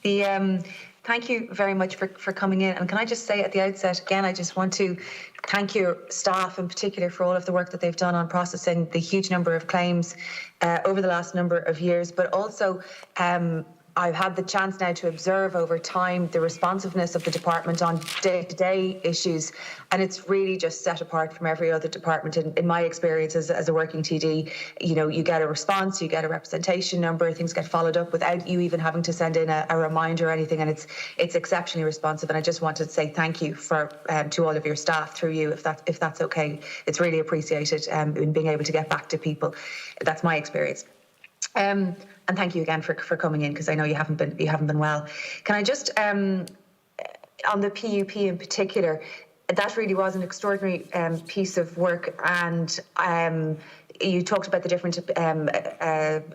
Thank you very much for coming in. And can I just say at the outset, again, I just want to thank your staff in particular for all of the work that they've done on processing the huge number of claims over the last number of years, but also I've had the chance now to observe over time the responsiveness of the department on day-to-day issues, and it's really just set apart from every other department. In my experience as a working TD, you get a response, you get a representation number, things get followed up without you even having to send in a reminder or anything, and it's exceptionally responsive. And I just wanted to say thank you to all of your staff through you, if that's okay. It's really appreciated in being able to get back to people. That's my experience. And thank you again for coming in, because I know you haven't been well. Can I just on the PUP in particular, that really was an extraordinary piece of work, and you talked about the different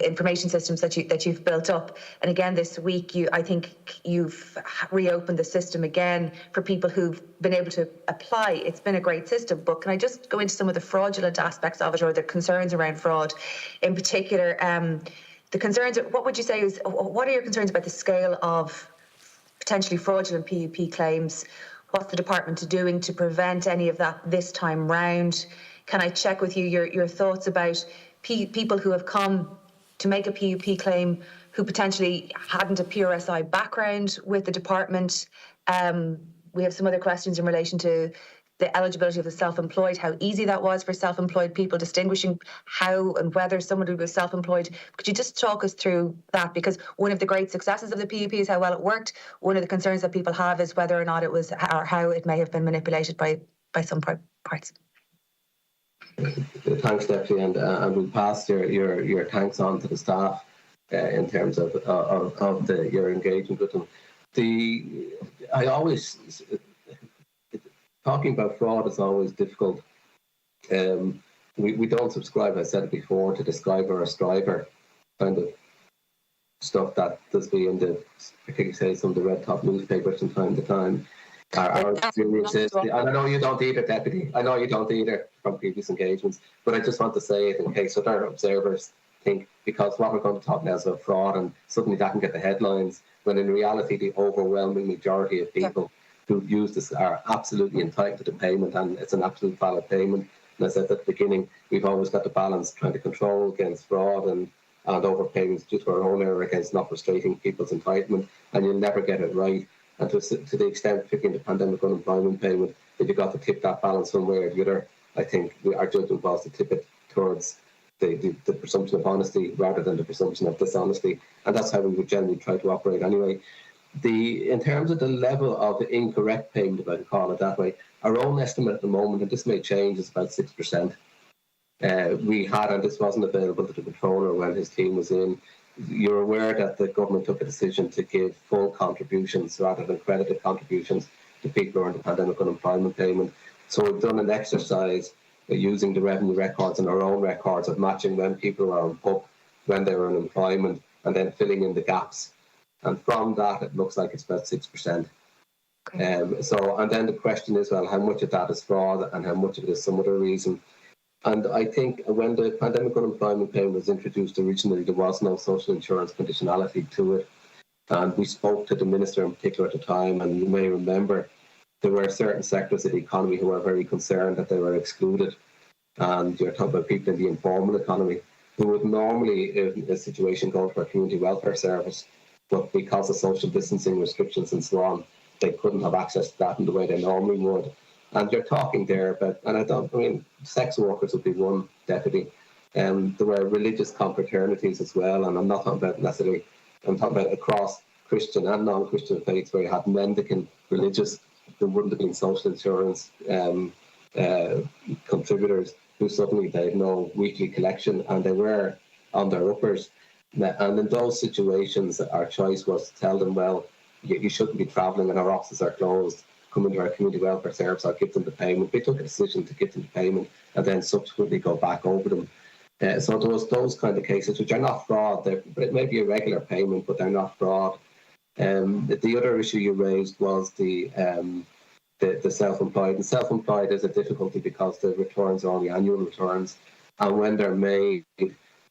information systems that you've built up. And again this week, I think you've reopened the system again for people who've been able to apply. It's been a great system, but can I just go into some of the fraudulent aspects of it, or the concerns around fraud in particular? The concerns, what would you say what are your concerns about the scale of potentially fraudulent PUP claims? What's the department doing to prevent any of that this time round? Can I check with you your thoughts about people who have come to make a PUP claim who potentially hadn't a PRSI background with the department? We have some other questions in relation to the eligibility of the self-employed, how easy that was for self-employed people, distinguishing how and whether someone who was self-employed. Could you just talk us through that? Because one of the great successes of the PUP is how well it worked. One of the concerns that people have is whether or not it was, or how it may have been manipulated by some parts. Thanks, Deputy, and we'll pass your thanks on to the staff in terms of your engagement with them. Talking about fraud is always difficult. We don't subscribe, I said it before, to the Scriber or Striver kind of stuff that does be in the, particularly say, some of the red top newspapers from time to time. Our experience is, and I know you don't either, Deputy, I know you don't either from previous engagements, but I just want to say it in case other observers think, because what we're going to talk now is about fraud, and suddenly that can get the headlines, when in reality the overwhelming majority of people who use this are absolutely entitled to the payment, and it's an absolute valid payment. And as I said at the beginning, we've always got the balance trying to control against fraud and overpayments due to our own error against not frustrating people's entitlement, and you'll never get it right. And to the extent, particularly in the pandemic unemployment payment, if you've got to tip that balance one way or the other, I think our judgment was to tip it towards the presumption of honesty rather than the presumption of dishonesty, and that's how we would generally try to operate anyway. In terms of the level of the incorrect payment, if I can call it that way, our own estimate at the moment, and this may change, is about 6%. We had, and this wasn't available to the controller when his team was in, you're aware that the government took a decision to give full contributions rather than credited contributions to people who are in the pandemic unemployment payment. So we've done an exercise using the revenue records and our own records of matching when people were on PUP, when they were in employment, and then filling in the gaps. And from that, it looks like it's about 6%. And then the question is, well, how much of that is fraud and how much of it is some other reason? And I think when the pandemic unemployment payment was introduced originally, there was no social insurance conditionality to it. And we spoke to the minister in particular at the time, and you may remember there were certain sectors of the economy who were very concerned that they were excluded. And you're talking about people in the informal economy who would normally, in a situation, go for a community welfare service, but because of social distancing restrictions and so on, they couldn't have access to that in the way they normally would. And you're talking there about, and sex workers would be one, Deputy. There were religious confraternities as well, and I'm not talking about necessarily, I'm talking about across Christian and non-Christian faiths where you had mendicant religious, there wouldn't have been social insurance contributors who suddenly they had no weekly collection and they were on their uppers. And in those situations, our choice was to tell them, well, you shouldn't be travelling and our offices are closed. Come into our community welfare service, I'll give them the payment. We took a decision to give them the payment and then subsequently go back over them. So there was those kind of cases, which are not fraud. It may be a regular payment, but they're not fraud. The other issue you raised was the self-employed. And self-employed is a difficulty because the returns are only annual returns. And when they're made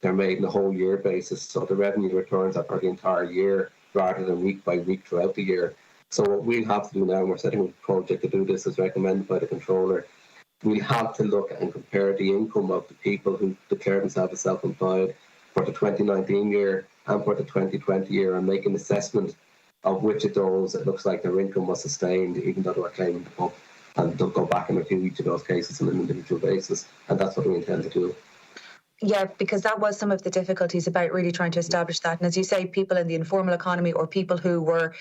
on a whole year basis. So the revenue returns are for the entire year. rather than week by week throughout the year. So what we'll have to do now, and we're setting up a project to do this as recommended by the controller, we'll have to look and compare the income of the people who declare themselves as self-employed for the 2019 year and for the 2020 year, and make an assessment of which of those it looks like their income was sustained even though they were claiming the pump, and they'll go back and review each of those cases on an individual basis, and that's what we intend to do. Yeah, because that was some of the difficulties about really trying to establish that. And as you say, people in the informal economy, or people who were,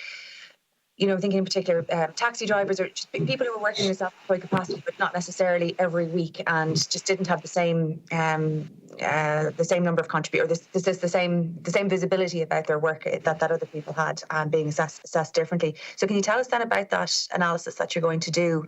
thinking in particular, taxi drivers, or just people who were working in a self-employed capacity, but not necessarily every week, and just didn't have the same number of contributors, or the same visibility about their work that other people had, and being assessed differently. So can you tell us then about that analysis that you're going to do?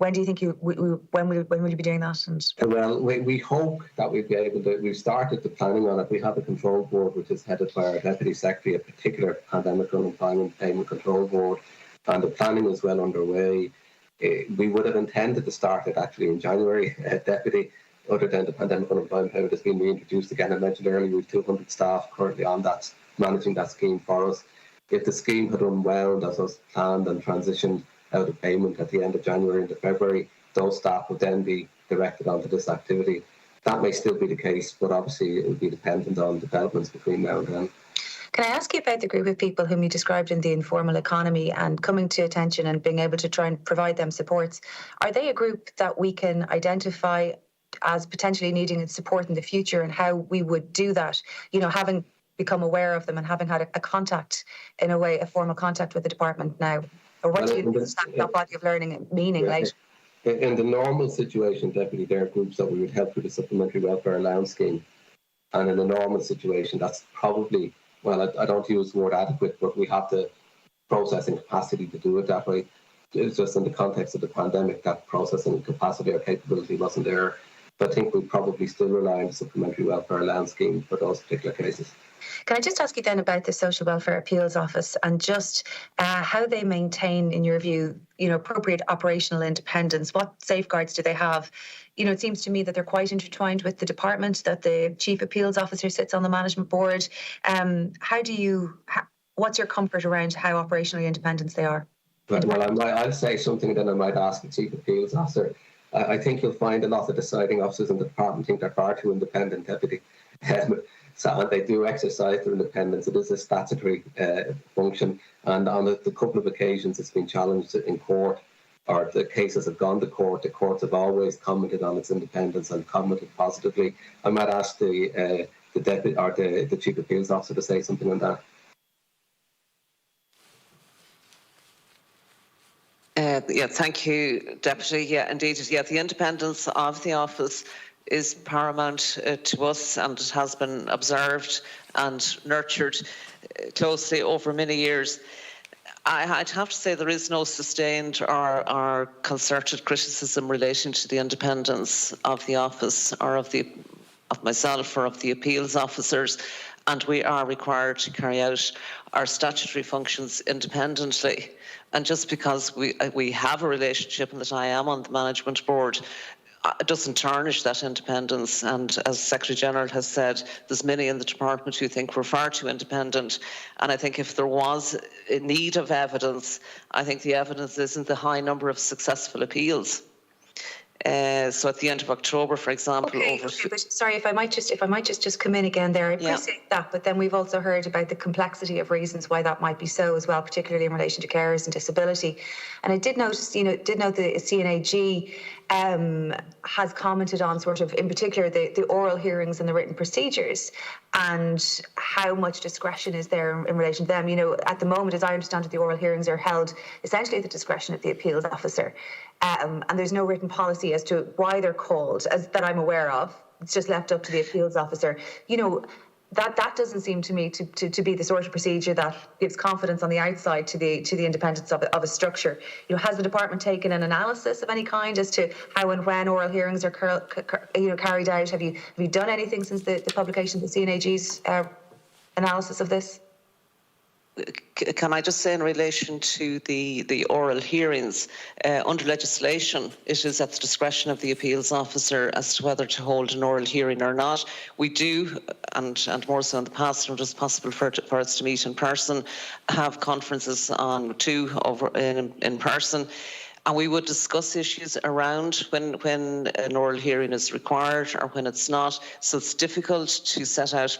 When do you think when will you be doing that? Well, we hope that we'll be able to. We've started the planning on it. We have a control board which is headed by our deputy secretary, a particular pandemic unemployment payment control board, and the planning is well underway. We would have intended to start it actually in January, deputy. Other than the pandemic unemployment payment has been reintroduced again. I mentioned earlier we have 200 staff currently on that, managing that scheme for us. If the scheme had unwound as was planned and transitioned out of payment at the end of January into February, those staff would then be directed onto this activity. That may still be the case, but obviously it will be dependent on developments between now and then. Can I ask you about the group of people whom you described in the informal economy and coming to attention and being able to try and provide them supports? Are they a group that we can identify as potentially needing support in the future, and how we would do that, having become aware of them and having had a contact, in a way, a formal contact with the department now? Or what do you understand that body of learning meaning later? In the normal situation, Deputy, there are groups that we would help through the Supplementary Welfare Allowance Scheme. And in a normal situation, that's probably, well, I don't use the word adequate, but we have the processing capacity to do it that way. It's just in the context of the pandemic, that processing capacity or capability wasn't there. But I think we probably still rely on the Supplementary Welfare Allowance Scheme for those particular cases. Can I just ask you then about the Social Welfare Appeals Office, and just how they maintain, in your view, appropriate operational independence? What safeguards do they have? It seems to me that they're quite intertwined with the department, that the Chief Appeals Officer sits on the management board. What's your comfort around how operationally independent they are? Well, I'll say something, then I might ask the Chief Appeals Officer. I think you'll find a lot of deciding officers in the department think they're far too independent, Deputy. So they do exercise their independence. It is a statutory function, and on a couple of occasions it's been challenged in court, or the cases have gone to court. The courts have always commented on its independence and commented positively. I might ask the deputy or the Chief Appeals Officer to say something on that. Thank you, Deputy. Yeah, indeed. Yeah, the independence of the office is paramount to us, and it has been observed and nurtured closely over many years. I'd have to say there is no sustained or concerted criticism relating to the independence of the office, or of myself, or of the appeals officers, and we are required to carry out our statutory functions independently. And just because we have a relationship and that I am on the management board, it doesn't tarnish that independence. And as Secretary General has said, there's many in the department who think we're far too independent. And I think if there was a need of evidence, I think the evidence is in the high number of successful appeals. So at the end of October, for example, but sorry, if I might just come in again there. I appreciate that, but then we've also heard about the complexity of reasons why that might be so as well, particularly in relation to carers and disability. And I did notice, the CNAG has commented on sort of, in particular, the oral hearings and the written procedures, and how much discretion is there in relation to them. At the moment, as I understand it, the oral hearings are held essentially at the discretion of the appeals officer. And there's no written policy as to why they're called, as that I'm aware of. It's just left up to the appeals officer. That doesn't seem to me to be the sort of procedure that gives confidence on the outside to the independence of a structure. Has the department taken an analysis of any kind as to how and when oral hearings are carried out? Have you done anything since the publication of the CNAG's analysis of this? Can I just say in relation to the oral hearings, under legislation, it is at the discretion of the appeals officer as to whether to hold an oral hearing or not. We do, and more so in the past, when it was possible for us to meet in person, have conferences on in person. And we would discuss issues around when an oral hearing is required or when it's not. So it's difficult to set out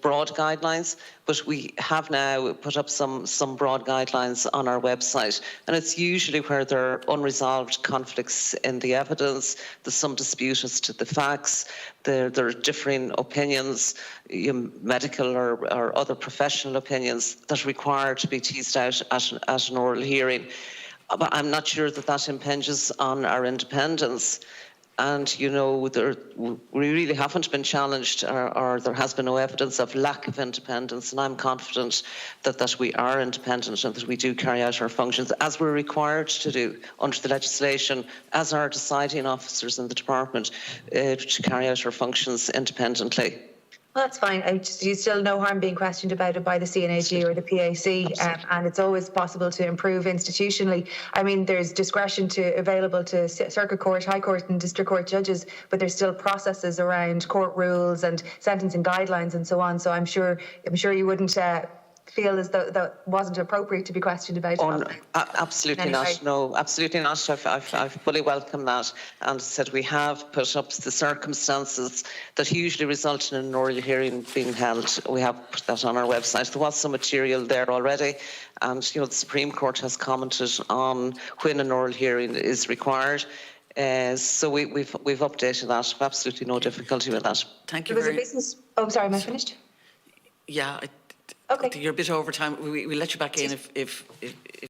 broad guidelines, but we have now put up some broad guidelines on our website. And it's usually where there are unresolved conflicts in the evidence, there's some dispute as to the facts, there are differing opinions, medical or other professional opinions that require to be teased out at an oral hearing. But I'm not sure that impinges on our independence. And, we really haven't been challenged or there has been no evidence of lack of independence. And I'm confident that we are independent and that we do carry out our functions as we're required to do under the legislation, as our deciding officers in the department, to carry out our functions independently. Well, that's fine. You still no harm being questioned about it by the CNAG or the PAC, and it's always possible to improve institutionally. I mean, there's discretion available to Circuit Court, High Court and District Court judges, but there's still processes around court rules and sentencing guidelines and so on. So I'm sure you wouldn't feel as though that wasn't appropriate to be questioned about. Oh, no, absolutely not. No, absolutely not. I've fully welcomed that and said we have put up the circumstances that usually result in an oral hearing being held. We have put that on our website. There was some material there already, and the Supreme Court has commented on when an oral hearing is required. So we've updated that. Absolutely no difficulty with that. Thank you. There was a business. Oh, sorry, am I finished? Yeah. Okay. I think you're a bit over time. We'll let you back in if